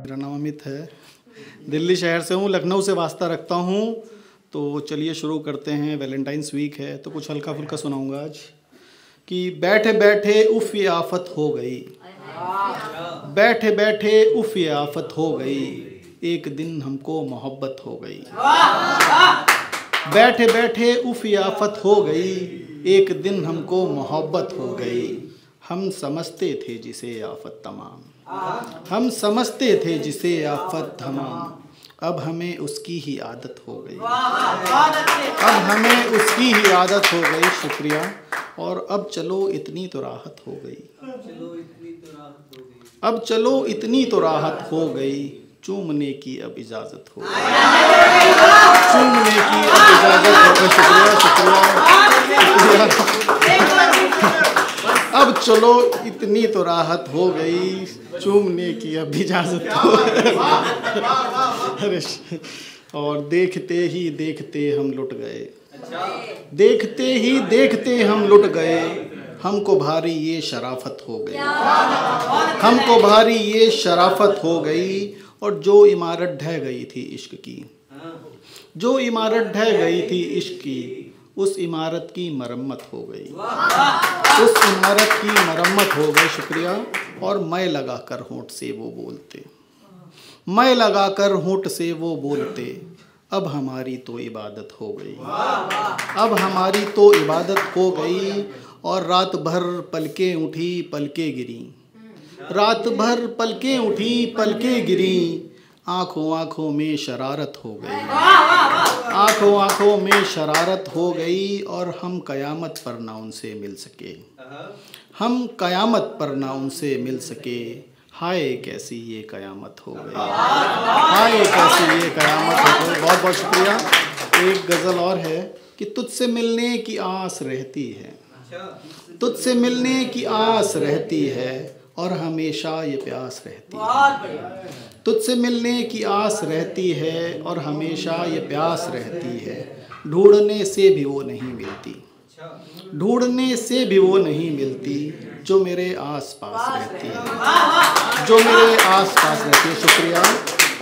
मेरा नाम अमित है, दिल्ली शहर से हूँ, लखनऊ से वास्ता रखता हूँ। तो चलिए शुरू करते हैं। वैलेंटाइंस वीक है तो कुछ हल्का फुल्का सुनाऊंगा आज कि बैठे बैठे उफ ये आफत हो गई, बैठे बैठे उफ ये आफत हो गई, एक दिन हमको मोहब्बत हो गई। बैठे बैठे उफ ये आफत हो गई, एक दिन हमको मोहब्बत हो गई। हम समझते थे जिसे आफत तमाम, हम समझते थे जिसे आफत तमाम, अब हमें उसकी ही आदत हो गई, अब हमें उसकी ही आदत हो गई। शुक्रिया। और अब चलो इतनी तो राहत हो गई, अब चलो इतनी तो राहत हो गई, चूमने की अब इजाज़त हो गई, चूमने की अब इजाज़त हो गई। शुक्रिया शुक्रिया। अब चलो इतनी तो राहत हो गई, चूमने की अब इजाज़त हो गई। अरे और देखते ही देखते हम लुट गए, देखते ही देखते हम लुट गए, हमको भारी ये शराफत हो गई, हमको भारी ये शराफत हो गई। और जो इमारत ढह गई थी इश्क की, जो इमारत ढह गई थी इश्क की, उस इमारत की मरम्मत हो गई, उस इमारत की मरम्मत हो गई। शुक्रिया। और मैं लगाकर होंठ से वो बोलते, मैं लगाकर होंठ से वो बोलते, अब हमारी तो इबादत हो गई, अब हमारी तो इबादत हो गई। और रात भर पलकें उठी पलकें गिरी, रात भर पलकें उठी पलकें गिरी, आँखों आँखों में शरारत हो गई, आँखों आँखों में शरारत हो गई। और हम कयामत पर ना उनसे मिल सके, हम कयामत पर ना उनसे मिल सके। हाय कैसी ये कयामत हो गई, हाय कैसी ये कयामत हो गई। बहुत बहुत शुक्रिया। एक गज़ल और है कि तुझसे मिलने की आस रहती है, तुझसे मिलने की आस रहती है, और हमेशा ये प्यास रहती है, तुझसे मिलने की आस रहती है, और हमेशा ये प्यास रहती है। ढूंढने से भी वो नहीं मिलती, ढूंढने से भी वो नहीं मिलती, जो मेरे आस पास रहती है, जो मेरे आस पास रहती है। शुक्रिया।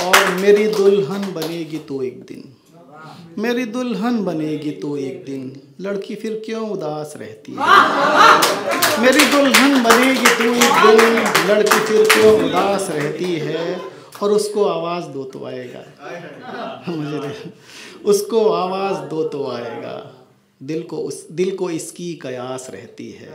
और मेरी दुल्हन बनेगी तो एक दिन, मेरी दुल्हन बनेगी तो एक दिन, लड़की फिर क्यों उदास रहती है, मेरी दुल्हन बनेगी तो एक दिन, लड़की फिर क्यों उदास रहती है। और उसको आवाज़ दो तो आएगा, मुझे उसको आवाज़ दो तो आएगा, दिल को इसकी कयास रहती है,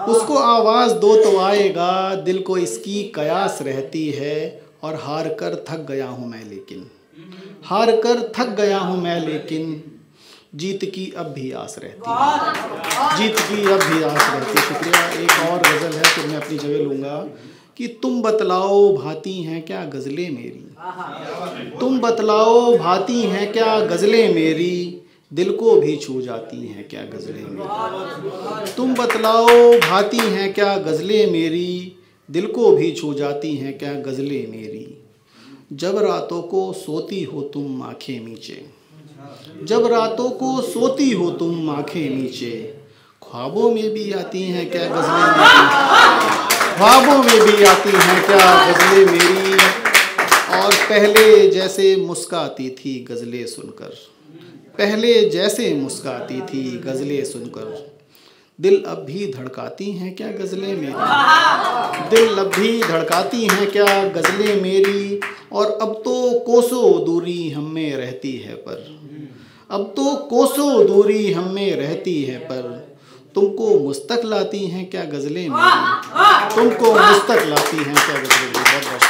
उसको आवाज़ दो तो आएगा, दिल को इसकी कयास रहती है। और हार कर थक गया हूँ मैं लेकिन, हार कर थक गया हूँ मैं लेकिन, जीत की अब भी आस रहती है, जीत की अब भी आस रहती है। शुक्रिया। एक और गज़ल है फिर मैं अपनी जगह लूँगा कि तुम बतलाओ भाती हैं क्या गज़लें मेरी, तुम बतलाओ भाती हैं क्या गज़लें मेरी, दिल को भी छू जाती हैं क्या गज़लें मेरी, तुम बतलाओ भाती हैं क्या गज़लें मेरी, दिल को भी छू जाती हैं क्या गज़लें मेरी। जब रातों को सोती हो तुम आँखें नीचे, जब रातों को सोती हो तुम आँखें नीचे, ख्वाबों में भी आती हैं क्या गज़लें मेरी, ख्वाबों में भी आती हैं क्या गज़लें मेरी। और पहले जैसे मुस्काती थी गज़लें सुनकर, पहले जैसे मुस्काती थी गज़लें सुनकर, दिल अब भी धड़काती हैं क्या गज़लें मेरी, दिल अब भी धड़काती हैं क्या गज़लें मेरी। और अब तो कोसों दूरी हम में रहती है पर, अब तो कोसों दूरी हम में रहती है पर, तुमको मुस्तक लाती हैं क्या गज़लें मेरी, तुमको मुस्तक लाती हैं क्या गज़लें मेरी। बहुत बहुत